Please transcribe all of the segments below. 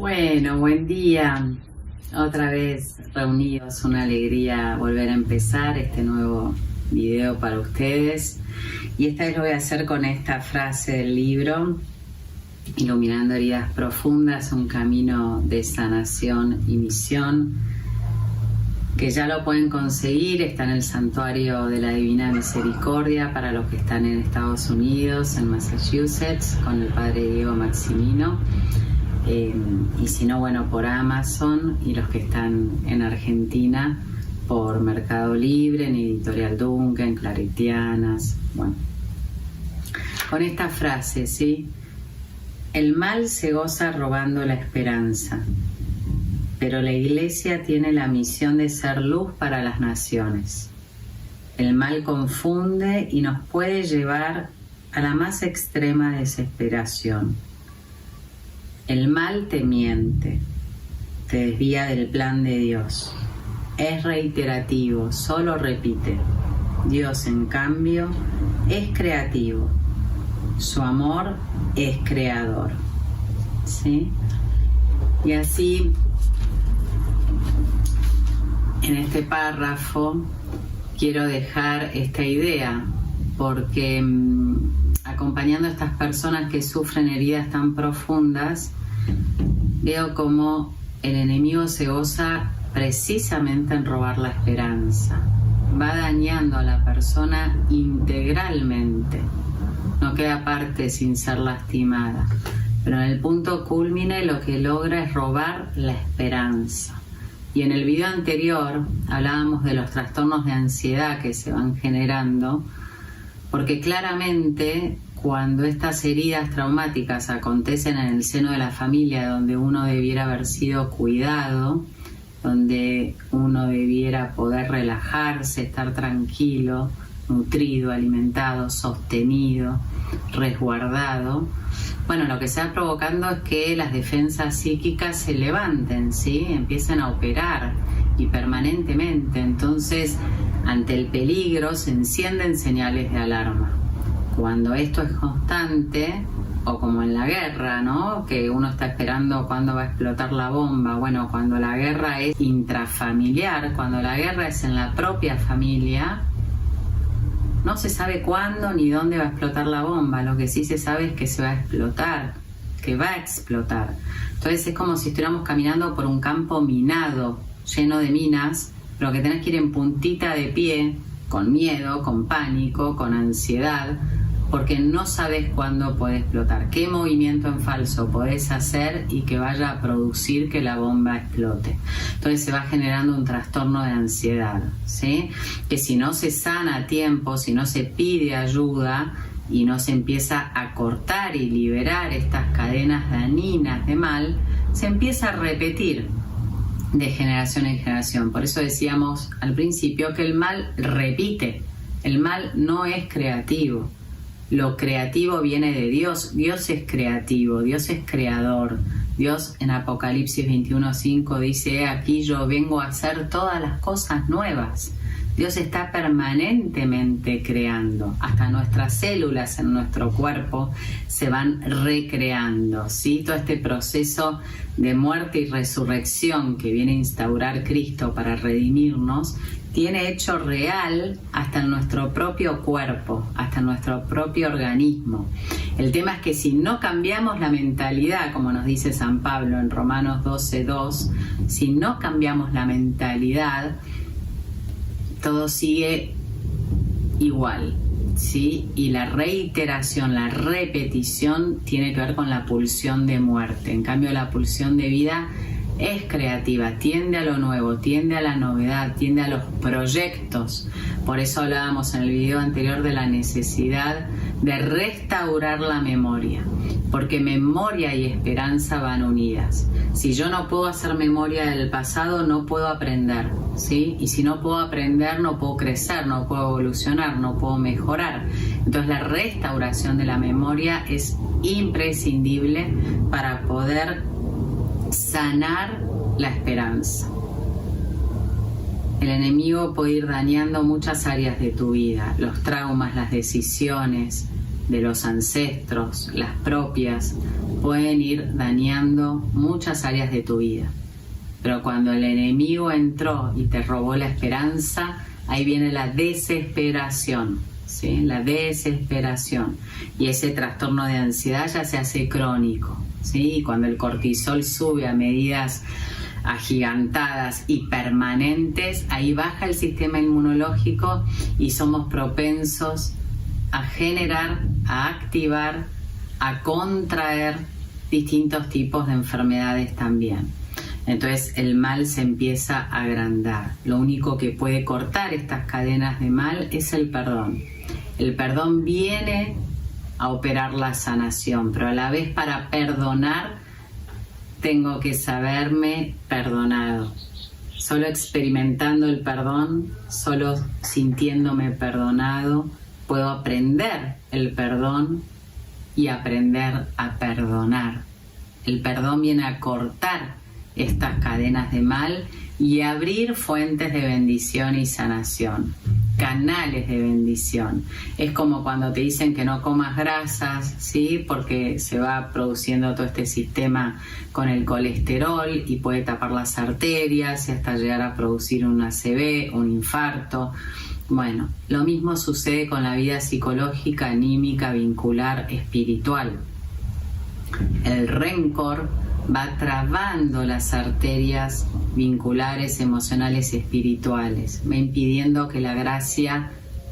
Bueno, buen día. Otra vez reunidos, una alegría volver a empezar este nuevo video para ustedes. Y esta vez lo voy a hacer con esta frase del libro, Iluminando heridas profundas, un camino de sanación y misión, que ya lo pueden conseguir, está en el Santuario de la Divina Misericordia para los que están en Estados Unidos, en Massachusetts, con el Padre Diego Maximino. Y si no, bueno, por Amazon, y los que están en Argentina por Mercado Libre, en Editorial Duncan, Claretianas. Bueno, con esta frase, ¿sí? El mal se goza robando la esperanza, pero la Iglesia tiene la misión de ser luz para las naciones. El mal confunde y nos puede llevar a la más extrema desesperación. El mal te miente, te desvía del plan de Dios. Es reiterativo, solo repite. Dios, en cambio, es creativo. Su amor es creador. ¿Sí? Y así, en este párrafo, quiero dejar esta idea, porque acompañando a estas personas que sufren heridas tan profundas, veo como el enemigo se goza precisamente en robar la esperanza. Va dañando a la persona integralmente. No queda parte sin ser lastimada. Pero en el punto cúlmine lo que logra es robar la esperanza. Y en el video anterior hablábamos de los trastornos de ansiedad que se van generando, porque claramente cuando estas heridas traumáticas acontecen en el seno de la familia, donde uno debiera haber sido cuidado, donde uno debiera poder relajarse, estar tranquilo, nutrido, alimentado, sostenido, resguardado, bueno, lo que se va provocando es que las defensas psíquicas se levanten, ¿sí? Empiezan a operar y permanentemente. Entonces, ante el peligro se encienden señales de alarma. Cuando esto es constante, o como en la guerra, ¿no? Que uno está esperando cuándo va a explotar la bomba. Bueno, cuando la guerra es intrafamiliar, cuando la guerra es en la propia familia, no se sabe cuándo ni dónde va a explotar la bomba. Lo que sí se sabe es que se va a explotar, que va a explotar. Entonces es como si estuviéramos caminando por un campo minado, lleno de minas, pero que tenés que ir en puntita de pie, con miedo, con pánico, con ansiedad, porque no sabes cuándo puede explotar, qué movimiento en falso podés hacer y que vaya a producir que la bomba explote. Entonces se va generando un trastorno de ansiedad, ¿sí? Que si no se sana a tiempo, si no se pide ayuda y no se empieza a cortar y liberar estas cadenas dañinas de mal, se empieza a repetir de generación en generación. Por eso decíamos al principio que el mal repite. El mal no es creativo. Lo creativo viene de Dios. Dios es creativo, Dios es creador. Dios en Apocalipsis 21:5 dice: aquí yo vengo a hacer todas las cosas nuevas. Dios está permanentemente creando. Hasta nuestras células en nuestro cuerpo se van recreando, ¿sí? Todo este proceso de muerte y resurrección que viene a instaurar Cristo para redimirnos, tiene hecho real hasta en nuestro propio cuerpo, hasta en nuestro propio organismo. El tema es que si no cambiamos la mentalidad, como nos dice San Pablo en Romanos 12:2, si no cambiamos la mentalidad, todo sigue igual, ¿sí? Y la reiteración, la repetición tiene que ver con la pulsión de muerte. En cambio, la pulsión de vida es creativa, tiende a lo nuevo, tiende a la novedad, tiende a los proyectos. Por eso hablábamos en el video anterior de la necesidad de restaurar la memoria, porque memoria y esperanza van unidas. Si yo no puedo hacer memoria del pasado, no puedo aprender, ¿sí? Y si no puedo aprender, no puedo crecer, no puedo evolucionar, no puedo mejorar. Entonces la restauración de la memoria es imprescindible para poder sanar la esperanza. El enemigo puede ir dañando muchas áreas de tu vida, los traumas, las decisiones de los ancestros, las propias, pueden ir dañando muchas áreas de tu vida. Pero cuando el enemigo entró y te robó la esperanza, ahí viene la desesperación, ¿sí? La desesperación. Y ese trastorno de ansiedad ya se hace crónico, ¿sí? Y cuando el cortisol sube a medidas agigantadas y permanentes, ahí baja el sistema inmunológico y somos propensos a generar, a activar, a contraer distintos tipos de enfermedades también. Entonces el mal se empieza a agrandar. Lo único que puede cortar estas cadenas de mal es el perdón. El perdón viene a operar la sanación, pero a la vez para perdonar tengo que saberme perdonado. Solo experimentando el perdón, solo sintiéndome perdonado, puedo aprender el perdón y aprender a perdonar. El perdón viene a cortar estas cadenas de mal y abrir fuentes de bendición y sanación, canales de bendición. Es como cuando te dicen que no comas grasas, ¿sí? Porque se va produciendo todo este sistema con el colesterol y puede tapar las arterias y hasta llegar a producir un ACV, un infarto. Bueno, lo mismo sucede con la vida psicológica, anímica, vincular, espiritual. El rencor va trabando las arterias vinculares, emocionales y espirituales, va impidiendo que la gracia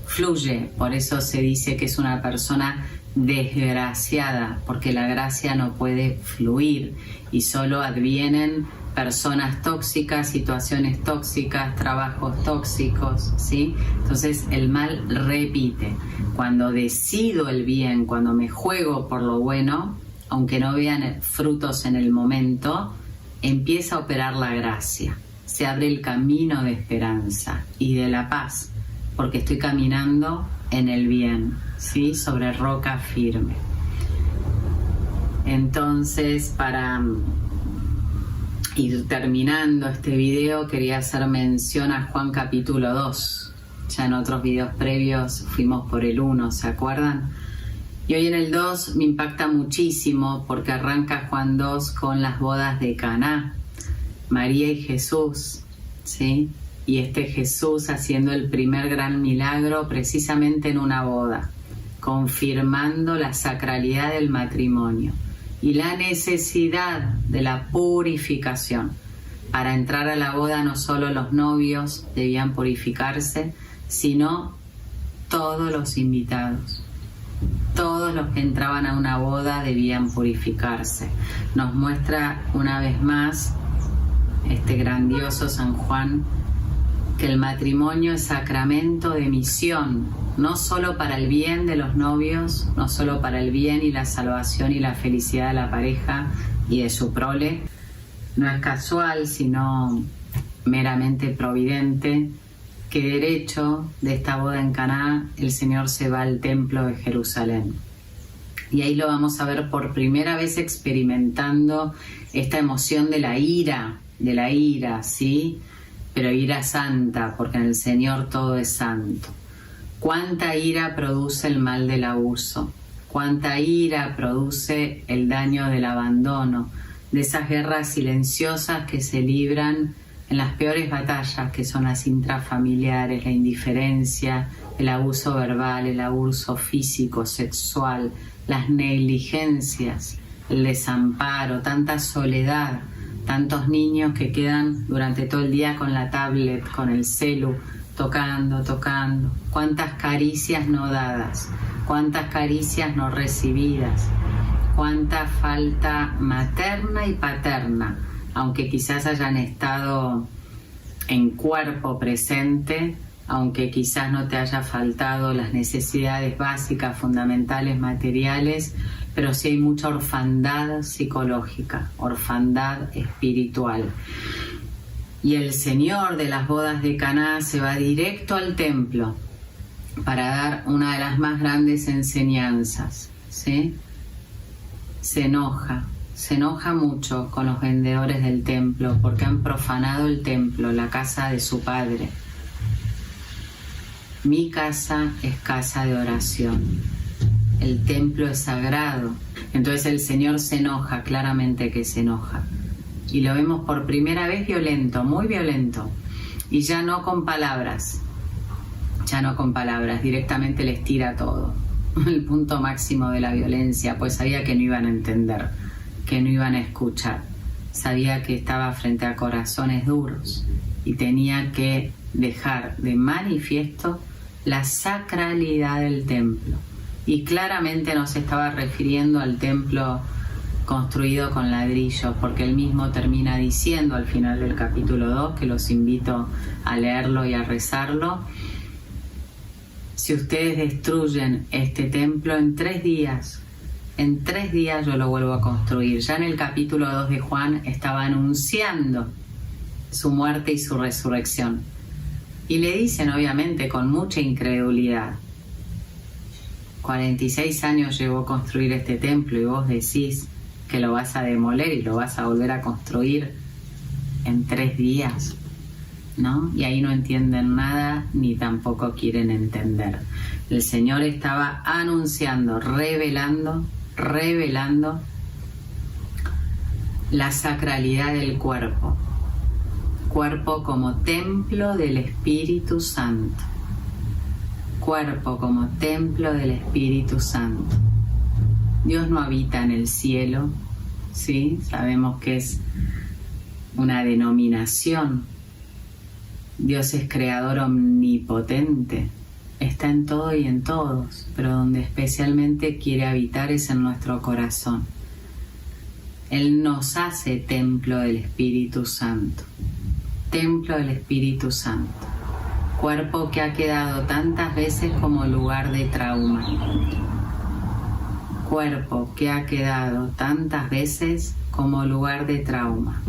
fluye. Por eso se dice que es una persona desgraciada, porque la gracia no puede fluir y solo advienen personas tóxicas, situaciones tóxicas, trabajos tóxicos, ¿sí? Entonces el mal repite. Cuando decido el bien, cuando me juego por lo bueno, aunque no vean frutos en el momento, empieza a operar la gracia. Se abre el camino de esperanza y de la paz, porque estoy caminando en el bien, ¿sí? Sobre roca firme. Entonces, para ir terminando este video, quería hacer mención a Juan capítulo 2. Ya en otros videos previos fuimos por el 1, ¿se acuerdan? Y hoy en el 2 me impacta muchísimo porque arranca Juan 2 con las bodas de Caná, María y Jesús, ¿sí? Y Jesús haciendo el primer gran milagro precisamente en una boda, confirmando la sacralidad del matrimonio y la necesidad de la purificación. Para entrar a la boda no solo los novios debían purificarse, sino todos los invitados. Todos los que entraban a una boda debían purificarse. Nos muestra una vez más este grandioso San Juan que el matrimonio es sacramento de misión, no solo para el bien de los novios, no solo para el bien y la salvación y la felicidad de la pareja y de su prole. No es casual, sino meramente providente, que derecho de esta boda en Caná el Señor se va al templo de Jerusalén. Y ahí lo vamos a ver por primera vez experimentando esta emoción de la ira, ¿sí? Pero ira santa, porque en el Señor todo es santo. Cuánta ira produce el mal del abuso, cuánta ira produce el daño del abandono, de esas guerras silenciosas que se libran en las peores batallas, que son las intrafamiliares, la indiferencia, el abuso verbal, el abuso físico, sexual, las negligencias, el desamparo, tanta soledad, tantos niños que quedan durante todo el día con la tablet, con el celu, tocando, cuántas caricias no dadas, cuántas caricias no recibidas, cuánta falta materna y paterna, aunque quizás hayan estado en cuerpo presente, aunque quizás no te haya faltado las necesidades básicas, fundamentales, materiales, pero sí hay mucha orfandad psicológica, orfandad espiritual. Y el Señor de las bodas de Caná se va directo al templo para dar una de las más grandes enseñanzas, ¿sí? Se enoja mucho con los vendedores del templo porque han profanado el templo, la casa de su Padre. Mi casa es casa de oración. el templo es sagrado. Entonces el Señor se enoja, claramente que se enoja. Y lo vemos por primera vez violento, muy violento. Y ya no con palabras, directamente les tira todo. El punto máximo de la violencia, pues sabía que no iban a entender, que no iban a escuchar. Sabía que estaba frente a corazones duros y tenía que dejar de manifiesto la sacralidad del templo. Y claramente no se estaba refiriendo al templo construido con ladrillos, porque él mismo termina diciendo al final del capítulo 2, que los invito a leerlo y a rezarlo: si ustedes destruyen este templo en 3 días, yo lo vuelvo a construir. Ya en el capítulo 2 de Juan estaba anunciando su muerte y su resurrección. Y le dicen, obviamente, con mucha incredulidad: 46 años llevó construir este templo y vos decís que lo vas a demoler y lo vas a volver a construir en 3 días, ¿no? Y ahí no entienden nada ni tampoco quieren entender. El Señor estaba anunciando, revelando la sacralidad del cuerpo como templo del Espíritu Santo. Cuerpo como templo del Espíritu Santo. Dios no habita en el cielo, ¿sí? Sabemos que es una denominación. Dios es creador omnipotente, está en todo y en todos, pero donde especialmente quiere habitar es en nuestro corazón. Él nos hace templo del Espíritu Santo, templo del Espíritu Santo, cuerpo que ha quedado tantas veces como lugar de trauma, cuerpo que ha quedado tantas veces como lugar de trauma.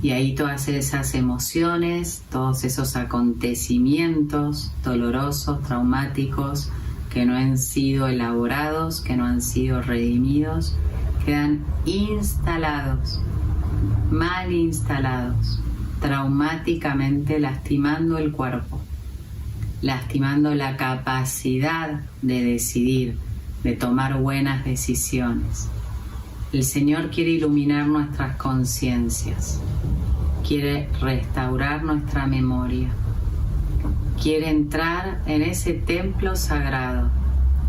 Y ahí todas esas emociones, todos esos acontecimientos dolorosos, traumáticos, que no han sido elaborados, que no han sido redimidos, quedan instalados, mal instalados, traumáticamente, lastimando el cuerpo, lastimando la capacidad de decidir, de tomar buenas decisiones. El Señor quiere iluminar nuestras conciencias, quiere restaurar nuestra memoria, quiere entrar en ese templo sagrado,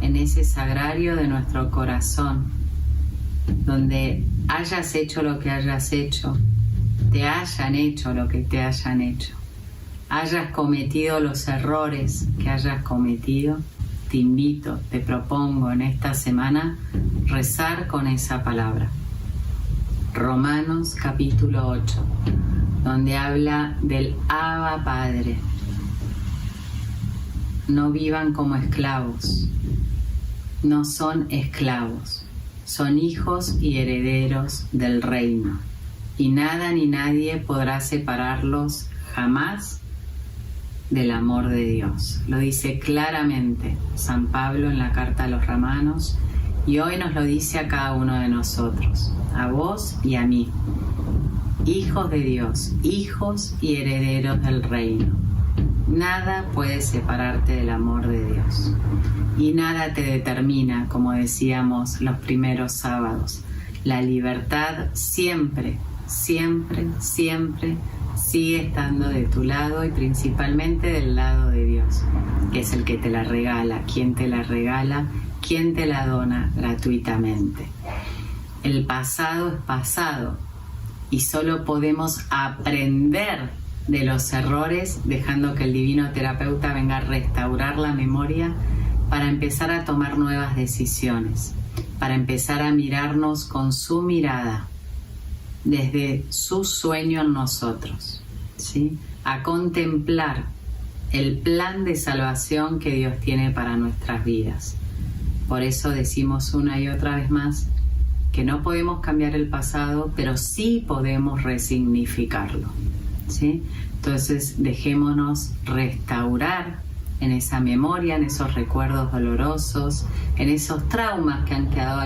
en ese sagrario de nuestro corazón, donde hayas hecho lo que hayas hecho, te hayan hecho lo que te hayan hecho, hayas cometido los errores que hayas cometido. Te invito, te propongo en esta semana rezar con esa palabra. Romanos capítulo 8, donde habla del Abba Padre. No vivan como esclavos, no son esclavos, son hijos y herederos del reino, y nada ni nadie podrá separarlos jamás del amor de Dios. Lo dice claramente San Pablo en la carta a los Romanos, y hoy nos lo dice a cada uno de nosotros, a vos y a mí, hijos de Dios, hijos y herederos del reino. Nada puede separarte del amor de Dios, y nada te determina, como decíamos los primeros sábados. La libertad siempre, siempre, siempre sigue estando de tu lado, y principalmente del lado de Dios, que es el que te la regala. ¿Quién te la regala? ¿Quién te la dona gratuitamente? El pasado es pasado, y solo podemos aprender de los errores dejando que el divino terapeuta venga a restaurar la memoria para empezar a tomar nuevas decisiones, para empezar a mirarnos con su mirada, desde su sueño en nosotros, ¿sí? A contemplar el plan de salvación que Dios tiene para nuestras vidas. Por eso decimos una y otra vez más que no podemos cambiar el pasado, pero sí podemos resignificarlo, ¿sí? Entonces dejémonos restaurar en esa memoria, en esos recuerdos dolorosos, en esos traumas que han quedado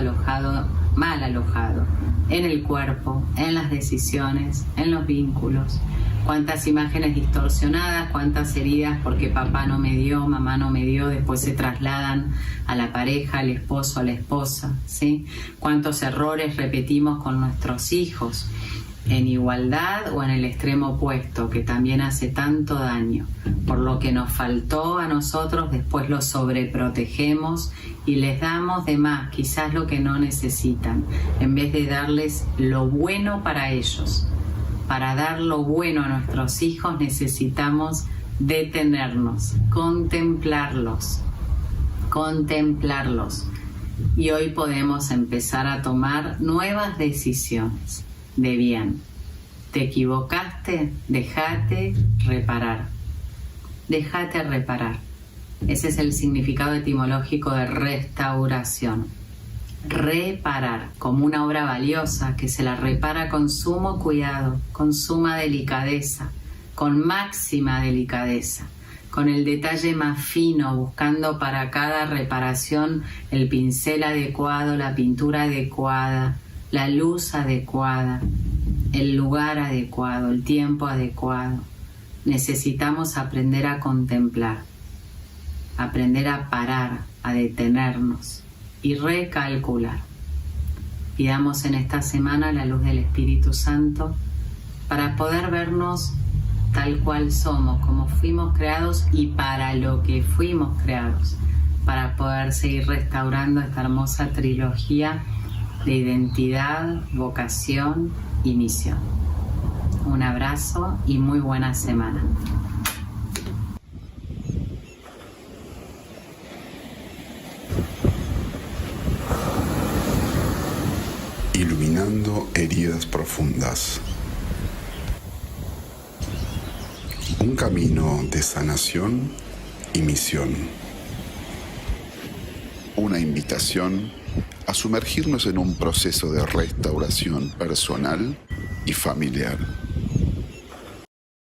mal alojados, en el cuerpo, en las decisiones, en los vínculos. Cuántas imágenes distorsionadas, cuántas heridas porque papá no me dio, mamá no me dio, después se trasladan a la pareja, al esposo, a la esposa, ¿sí? Cuántos errores repetimos con nuestros hijos, en igualdad o en el extremo opuesto, que también hace tanto daño. Por lo que nos faltó a nosotros, después los sobreprotegemos y les damos de más, quizás lo que no necesitan, en vez de darles lo bueno para ellos. Para dar lo bueno a nuestros hijos necesitamos detenernos, contemplarlos. Y hoy podemos empezar a tomar nuevas decisiones de bien. ¿Te equivocaste? Déjate reparar. Déjate reparar. Ese es el significado etimológico de restauración. Reparar, como una obra valiosa que se la repara con sumo cuidado, con suma delicadeza, con máxima delicadeza, con el detalle más fino, buscando para cada reparación el pincel adecuado, la pintura adecuada, la luz adecuada, el lugar adecuado, el tiempo adecuado. Necesitamos aprender a contemplar, aprender a parar, a detenernos y recalcular. Pidamos en esta semana la luz del Espíritu Santo para poder vernos tal cual somos, como fuimos creados y para lo que fuimos creados, para poder seguir restaurando esta hermosa trilogía de identidad, vocación y misión. Un abrazo y muy buena semana. Iluminando heridas profundas. Un camino de sanación y misión. Una invitación a sumergirnos en un proceso de restauración personal y familiar.